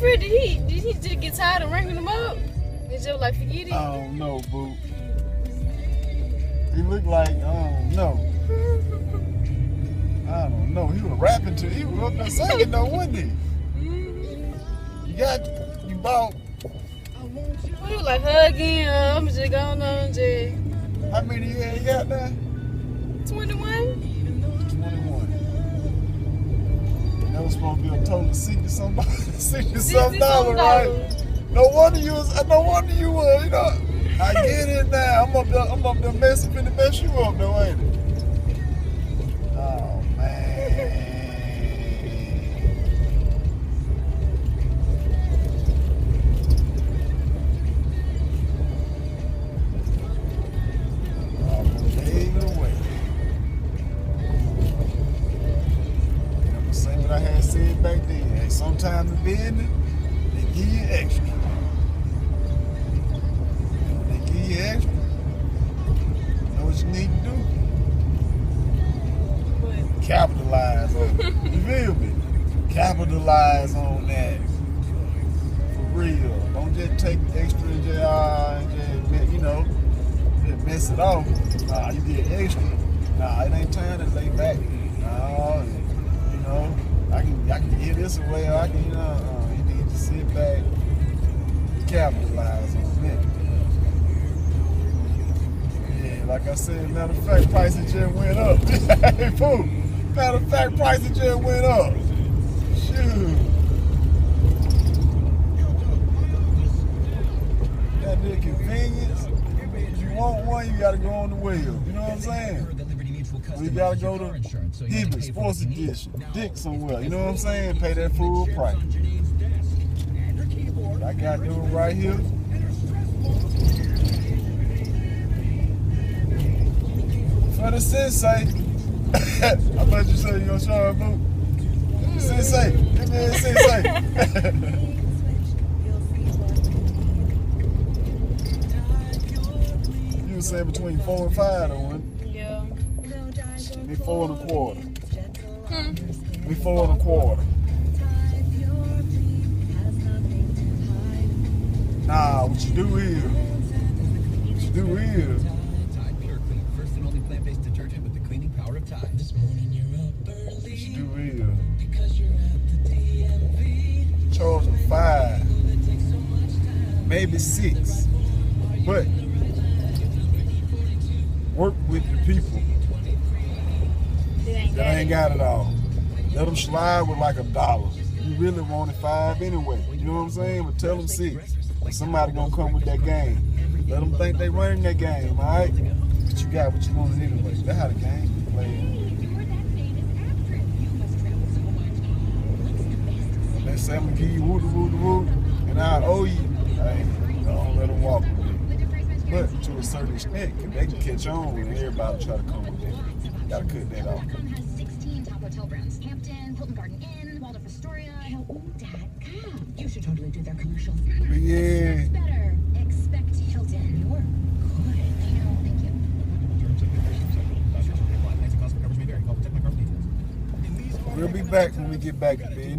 Fred, did he just get tired of ringing them up? Is just like forget it? I don't know, boo. He looked like, I don't know. I don't know. He was rapping to, he was up there singing though, wasn't he? You bought. We were like hugging, I'm just going on, just. How many you got now? 21. 21. That was supposed to be a total of $60-some, $60-some, right? No wonder you was, you know. I get it now. I'm up there messing, finna mess you up though, ain't it? Oh man. I'm gonna gave it away. I'm gonna say what I had said back then. Hey, sometimes in business, they give you extra. Extra. You know what you need to do? What? Capitalize on it. You feel me? Capitalize on that. For real. Don't just take extra and just, you know, just mess it off. Nah, you get extra. Nah, it ain't time to lay back. Nah, you know, I can get this away, or I can, you need to sit back and capitalize on that. Like I said, matter of fact, prices just went up. Hey, fool. Matter of fact, prices just went up. Shoot. That little convenience. If you want one, you gotta go on the wheel. You know what I'm saying? We gotta go to Hibbett, Sports Edition, Dick somewhere. You know what I'm saying? Pay that full price. I got them right here. For the sensei, how much you say you gonna show her, boo? Sensei, give me a sensei. You were saying between 4 and 5, though, one. Yeah. Me 4 1/4. Me 4 1/4. Nah, what you do is, This morning you're up early. what you do is, Because you're at the DMV. charge them 5, maybe 6, but work with the people that ain't got it all. Let them slide with like $1. You really wanted 5 anyway. You know what I'm saying? But tell them 6. But somebody gonna come with that game. Let them think they running that game, all right? But you got what you wanted anyway. That's how the game is played. They say I'm gonna give you woo, and I owe you. Hey, don't let them walk with it. But to a certain extent, cause they can catch on when everybody try to come with it. Gotta cut that off. Has 16 top hotel brands: Hampton, Hilton Garden Inn, Waldorf Astoria. You should totally do their commercials. But yeah. Better expect Hilton. You're good. I know. Thank you. We'll be back when we get back to bed.